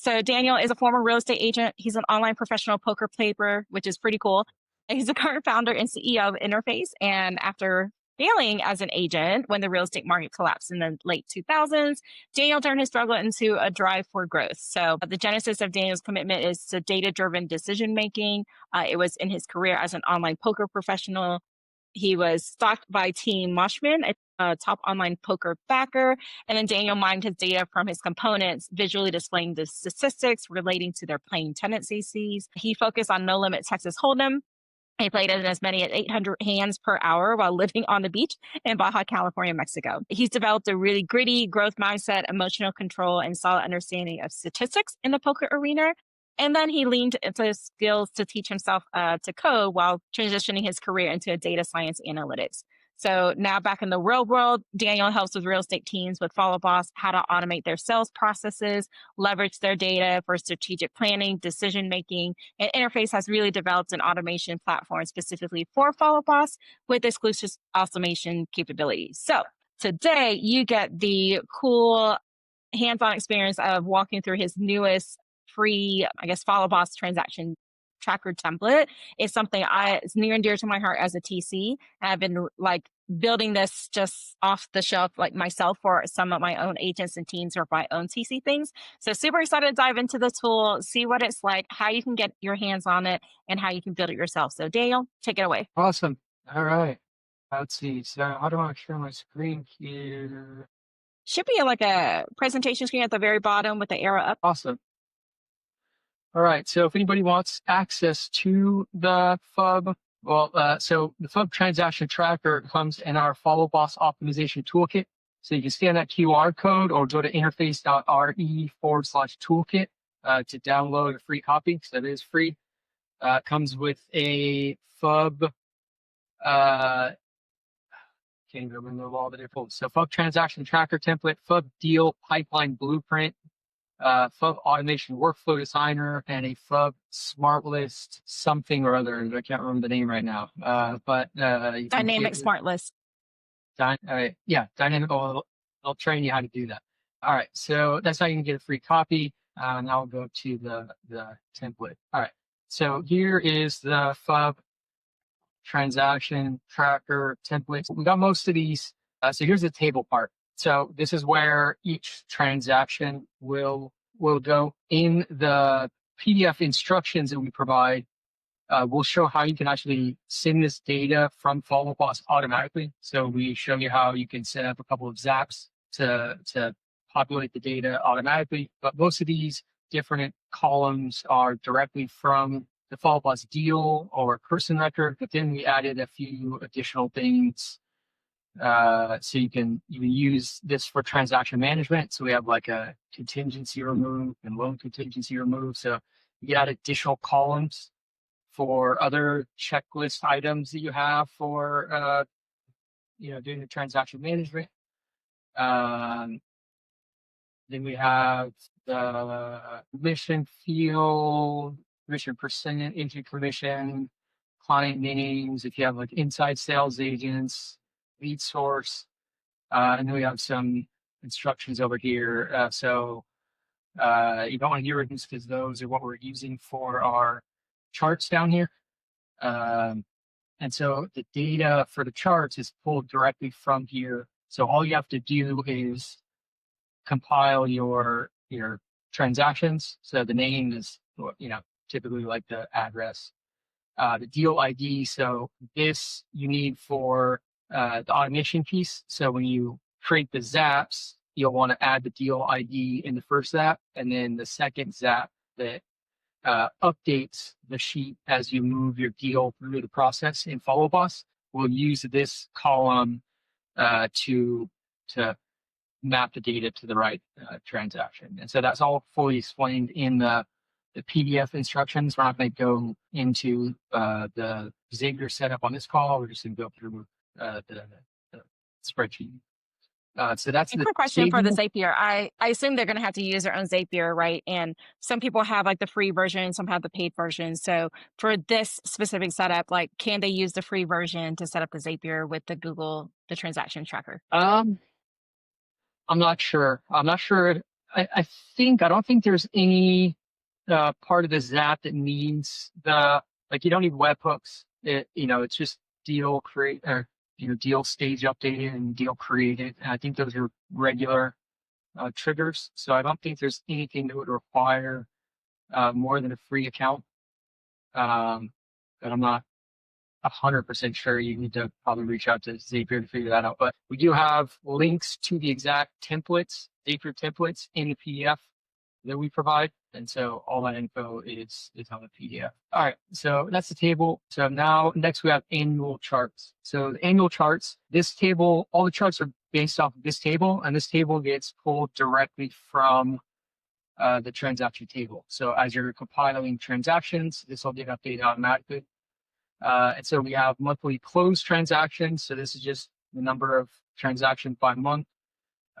So Daniel is a former real estate agent. He's an online professional poker player, which is pretty cool. He's the current founder and CEO of Interface. And after failing as an agent when the real estate market collapsed in the late 2000s, Daniel turned his struggle into a drive for growth. So the genesis of Daniel's commitment is to data-driven decision making. It was in his career as an online poker professional. He was stalked by Team Moshman, a top online poker backer. And then Daniel mined his data from his components, visually displaying the statistics relating to their playing tendencies. He focused on no limit Texas Hold'em. He played in as many as 800 hands per hour while living on the beach in Baja California, Mexico. He's developed a really gritty growth mindset, emotional control, and solid understanding of statistics in the poker arena. And then he leaned into his skills to teach himself to code while transitioning his career into data science analytics. So now back in the real world, Daniel helps with real estate teams with Follow Boss, how to automate their sales processes, leverage their data for strategic planning, decision making. And Interface has really developed an automation platform specifically for Follow Boss with exclusive automation capabilities. So today you get the cool hands-on experience of walking through his newest free, Follow Boss transaction tracker template. Is something it's near and dear to my heart as a TC. I've been building this just off the shelf myself for some of my own agents and teams or my own TC things. So super excited to dive into the tool, see what it's like, how you can get your hands on it, and how you can build it yourself. So Daniel, take it away. Awesome. All right. Let's see. So how do I share my screen here? Should be a presentation screen at the very bottom with the arrow up. Awesome. All right. So if anybody wants access to the FUB, so the FUB transaction tracker comes in our Follow Boss optimization toolkit. So you can scan that QR code or go to interface.re/toolkit to download a free copy. So it is free. Comes with a FUB. Can't even remember all the different. So FUB transaction tracker template, FUB deal pipeline blueprint, FUB automation workflow designer, and a FUB smart list something or other. I can't remember the name right now. But dynamic smart list. Dynamic. I'll train you how to do that. All right. So that's how you can get a free copy. Now I'll go to the template. All right. So here is the FUB transaction tracker template. We got most of these. So here's the table part. So this is where each transaction will go. In the PDF instructions that we provide, we'll show how you can actually send this data from Follow Boss automatically. So we show you how you can set up a couple of zaps to populate the data automatically. But most of these different columns are directly from the Follow Boss deal or person record, but then we added a few additional things. So you can use this for transaction management. So we have a contingency remove and loan contingency remove. So you can add additional columns for other checklist items that you have for doing the transaction management. Then we have the commission field, commission percent, entry commission, client names. If you have inside sales agents, lead source, and then we have some instructions over here. So you don't want to get rid of these because those are what we're using for our charts down here. And so the data for the charts is pulled directly from here. So all you have to do is compile your transactions. So the name is typically the address, the deal ID. So this you need for the automation piece. So when you create the zaps, you'll want to add the deal ID in the first zap, and then the second zap that updates the sheet as you move your deal through the process in Follow Boss. We'll use this column to map the data to the right transaction. And so that's all fully explained in the PDF instructions. We're not going to go into the Zapier setup on this call. We're just going to go through the spreadsheet. So that's a quick question for the Zapier. I assume they're going to have to use their own Zapier, right? And some people have the free version, some have the paid version. So for this specific setup, can they use the free version to set up the Zapier with the transaction tracker? I'm not sure. I don't think there's any part of the Zap that needs you don't need webhooks. It's just deal create or deal stage updated and deal created. And I think those are regular triggers. So I don't think there's anything that would require more than a free account. But I'm not 100% sure. You need to probably reach out to Zapier to figure that out. But we do have links to the exact templates, Zapier templates in the PDF that we provide. And so all that info is on the PDF. All right, so that's the table. So now next we have annual charts. So the annual charts, this table, all the charts are based off of this table, and this table gets pulled directly from the transaction table. So as you're compiling transactions, this will get updated automatically. And so we have monthly closed transactions. So this is just the number of transactions by month.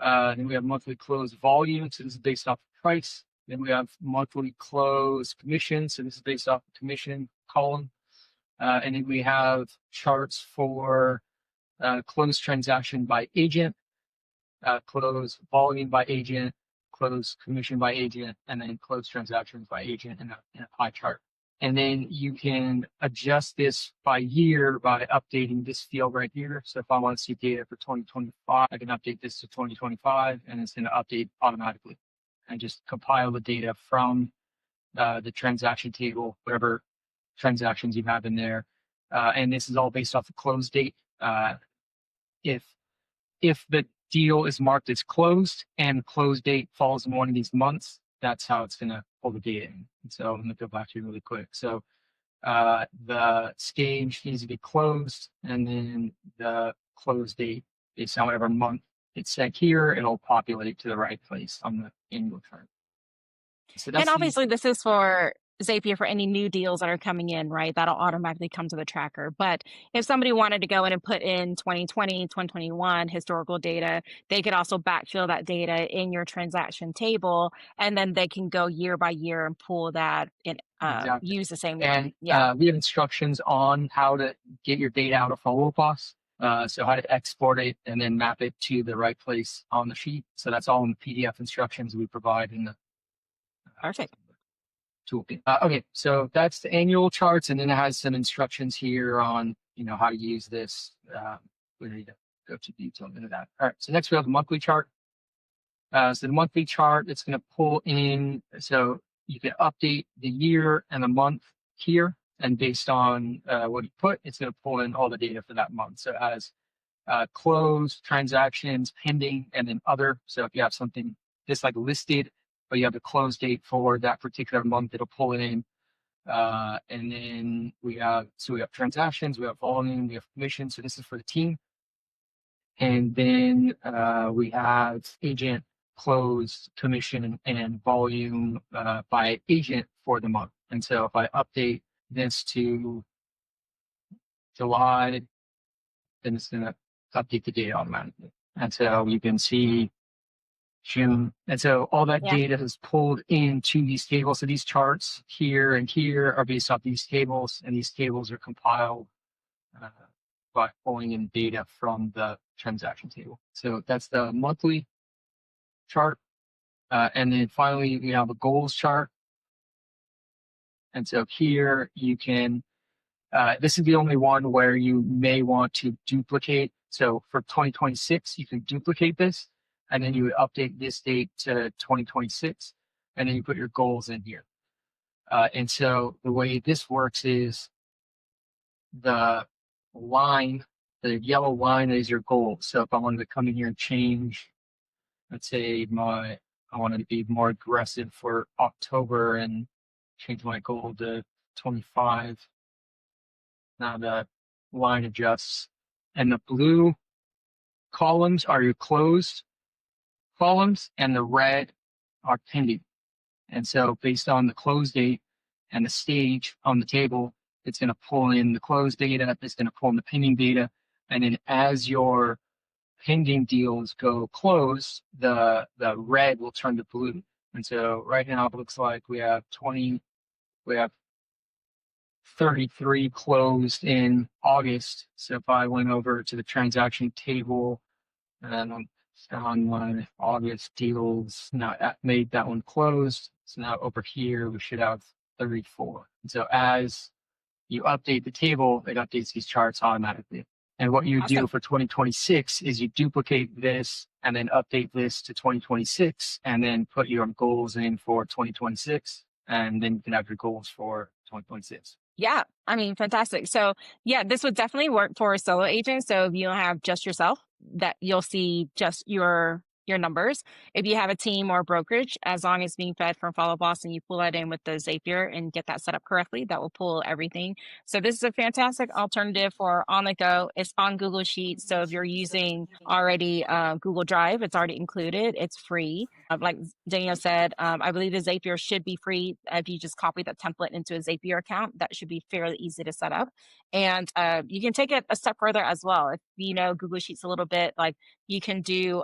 Then we have monthly closed volume. So this is based off of price. Then we have monthly closed commission. So this is based off the commission column. And then we have charts for closed transaction by agent, closed volume by agent, closed commission by agent, and then closed transactions by agent in a pie chart. And then you can adjust this by year by updating this field right here. So if I want to see data for 2025, I can update this to 2025, and it's going to update automatically. And just compile the data from the transaction table, whatever transactions you have in there. And this is all based off the close date. If the deal is marked as closed and close date falls in one of these months, that's how it's going to pull the data in. And so I'm going to go back to you really quick. So the stage needs to be closed, and then the close date, based on whatever month it's set here, it'll populate to the right place on the annual chart. So that's And obviously, this is for Zapier for any new deals that are coming in, right? That'll automatically come to the tracker. But if somebody wanted to go in and put in 2020, 2021 historical data, they could also backfill that data in your transaction table, and then they can go year by year and pull that and exactly. use the same. And we have instructions on how to get your data out of Follow Boss. So how to export it and then map it to the right place on the sheet. So that's all in the PDF instructions we provide in the Perfect toolkit. Okay, so that's the annual charts, and then it has some instructions here on how to use this. We need to go to detail into that. All right, so next we have the monthly chart. So the monthly chart, it's going to pull in, so you can update the year and the month here, and based on what you put, it's going to pull in all the data for that month. So it has closed, transactions, pending, and then other. So if you have something just like listed, but you have the close date for that particular month, it'll pull it in. And then we have transactions, we have volume, we have commission. So this is for the team. And then we have agent, closed, commission, and volume by agent for the month. And so if I update this to July, then it's going to update the data automatically. And so you can see June. And so all that data is pulled into these tables. So these charts here and here are based off these tables, and these tables are compiled by pulling in data from the transaction table. So that's the monthly chart. And then finally, we have a goals chart. And so here you can, this is the only one where you may want to duplicate. So for 2026, you can duplicate this, and then you would update this date to 2026, and then you put your goals in here. And so the way this works is the line, the yellow line is your goal. So if I wanted to come in here and change, let's say I wanted to be more aggressive for October and change my goal to 25. Now the line adjusts, and the blue columns are your closed columns, and the red are pending. And so based on the close date and the stage on the table, it's going to pull in the closed data, it's going to pull in the pending data, and then as your pending deals go close, the red will turn to blue. And so right now it looks like we have 33 closed in August. So if I went over to the transaction table And then on my August deals, now made that one closed. So now over here, we should have 34. And so as you update the table, it updates these charts automatically. And what you do Awesome. for 2026 is you duplicate this and then update this to 2026 and then put your goals in for 2026. And then you can have your goals for 2026. Yeah, I mean, fantastic. So, yeah, this would definitely work for a solo agent. So, if you don't have just yourself, that you'll see just your numbers. If you have a team or a brokerage, as long as being fed from Follow Boss and you pull that in with the Zapier and get that set up correctly, that will pull everything. So, this is a fantastic alternative for on the go. It's on Google Sheets. So, if you're using already Google Drive, it's already included. It's free. Like Daniel said, I believe the Zapier should be free. If you just copy that template into a Zapier account, that should be fairly easy to set up. And you can take it a step further as well. If you know Google Sheets a little bit, like you can do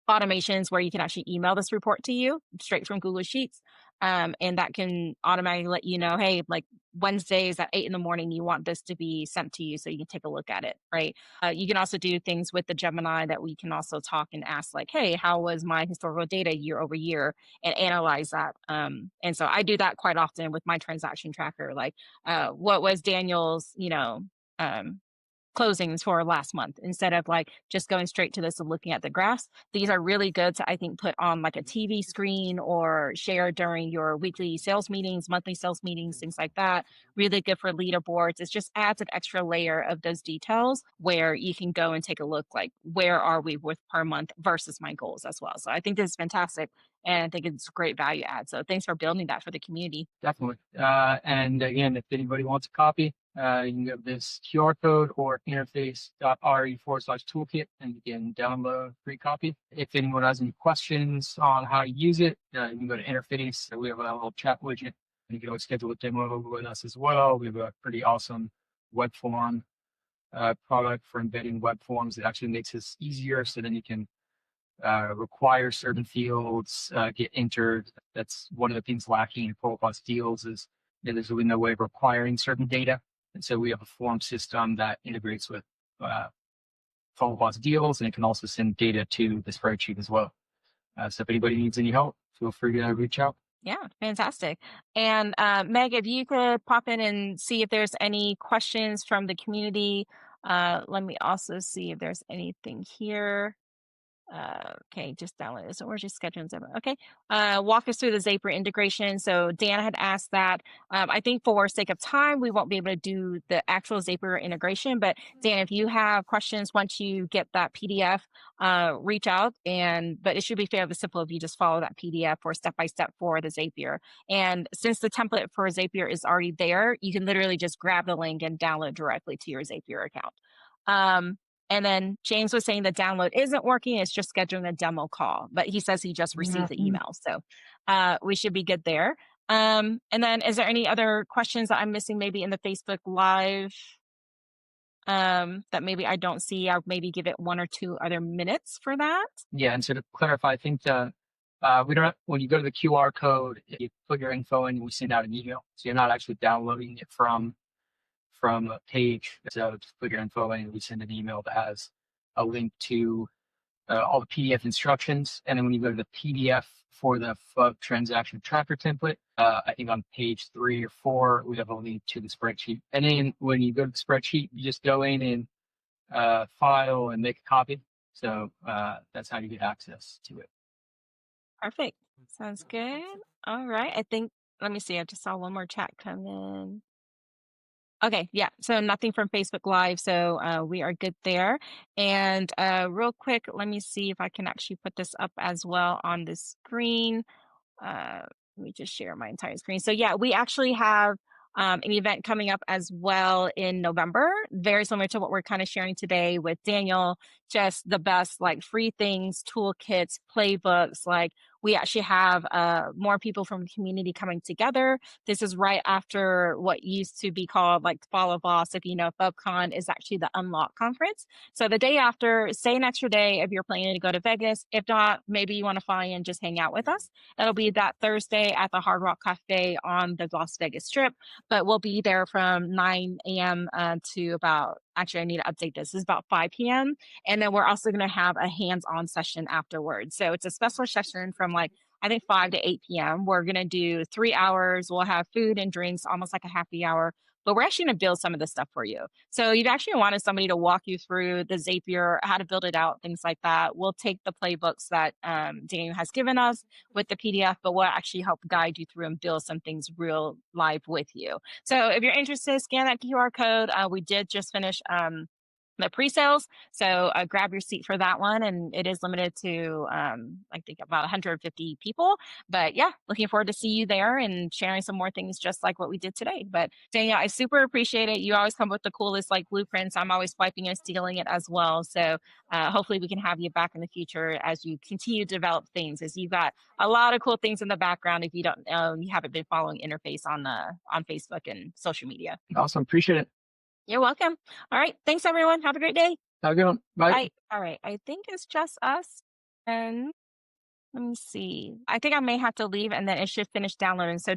automations where you can actually email this report to you straight from Google Sheets. And that can automatically let you know, hey, like Wednesdays at 8 in the morning, you want this to be sent to you so you can take a look at it, right? You can also do things with the Gemini that we can also talk and ask, like, hey, how was my historical data year over year and analyze that. And so I do that quite often with my transaction tracker. Like, what was Daniel's, um, closings for last month instead of like just going straight to this and looking at the graphs. These are really good to, I think, put on like a TV screen or share during your weekly sales meetings, monthly sales meetings, things like that. Really good for leaderboards. It just adds an extra layer of those details where you can go and take a look like where are we with per month versus my goals as well. So I think this is fantastic. And I think it's a great value add. So thanks for building that for the community. Definitely. And again, if anybody wants a copy, you can go to this QR code or interface.re/toolkit and you can download a free copy. If anyone has any questions on how to use it, you can go to interface. We have a little chat widget. You can always schedule a demo with us as well. We have a pretty awesome web form product for embedding web forms. It actually makes this easier so then you can require certain fields get entered. That's one of the things lacking in Proloquos deals is there's really no way of requiring certain data. And so we have a form system that integrates with Proloquos deals, and it can also send data to the spreadsheet as well. So if anybody needs any help, feel free to reach out. Yeah, fantastic. And Meg, if you could pop in and see if there's any questions from the community. Let me also see if there's anything here. Okay, just download it. So we're just scheduling them. Okay. Walk us through the Zapier integration. So Dan had asked that. I think for sake of time, we won't be able to do the actual Zapier integration. But Dan, if you have questions once you get that PDF, reach out. But it should be fairly simple if you just follow that PDF or step by step for the Zapier. And since the template for Zapier is already there, you can literally just grab the link and download directly to your Zapier account. And then James was saying the download isn't working. It's just scheduling a demo call, but he says he just received the email. So we should be good there. And then is there any other questions that I'm missing maybe in the Facebook Live that maybe I don't see? I'll maybe give it 1 or 2 other minutes for that. Yeah, and so to clarify, I think we don't when you go to the QR code, you put your info in, we send out an email. So you're not actually downloading it from a page. So just put your info in, we send an email that has a link to all the PDF instructions. And then when you go to the PDF for the FUB transaction tracker template, I think on page 3 or 4, we have a link to the spreadsheet. And then when you go to the spreadsheet, you just go in and file and make a copy. So that's how you get access to it. Perfect. Sounds good. All right. Let me see. I just saw one more chat come in. Okay, yeah. So nothing from Facebook Live. So we are good there. And real quick, let me see if I can actually put this up as well on the screen. Let me just share my entire screen. So yeah, we actually have an event coming up as well in November, very similar to what we're kind of sharing today with Daniel, just the best like free things, toolkits, playbooks. Like we actually have more people from the community coming together. This is right after what used to be called like Follow Boss. If you know, FubCon is actually the Unlock conference. So the day after, stay an extra day if you're planning to go to Vegas. If not, maybe you want to fly and just hang out with us. That'll be that Thursday at the Hard Rock Cafe on the Las Vegas Strip. But we'll be there from 9 a.m. To about actually, I need to update this. It's about 5 p.m. And then we're also going to have a hands-on session afterwards. So it's a special session from like I think 5 to 8 p.m. We're going to do 3 hours. We'll have food and drinks, almost like a happy hour. But we're actually going to build some of this stuff for you. So you've actually wanted somebody to walk you through the Zapier, how to build it out, things like that. We'll take the playbooks that Daniel has given us with the PDF, but we'll actually help guide you through and build some things real live with you. So if you're interested, scan that QR code. We did just finish the pre-sales, so grab your seat for that one, and it is limited to I think about 150 people. But yeah, looking forward to see you there and sharing some more things just like what we did today. But Danielle, I super appreciate it. You always come with the coolest like blueprints. I'm always swiping and stealing it as well. So hopefully we can have you back in the future as you continue to develop things, as you've got a lot of cool things in the background. If you don't know, you haven't been following Interface on Facebook and social media. Awesome. Appreciate it. You're welcome. All right. Thanks, everyone. Have a great day. Have a good one. Bye. All right. I think it's just us. And let me see. I think I may have to leave and then it should finish downloading. So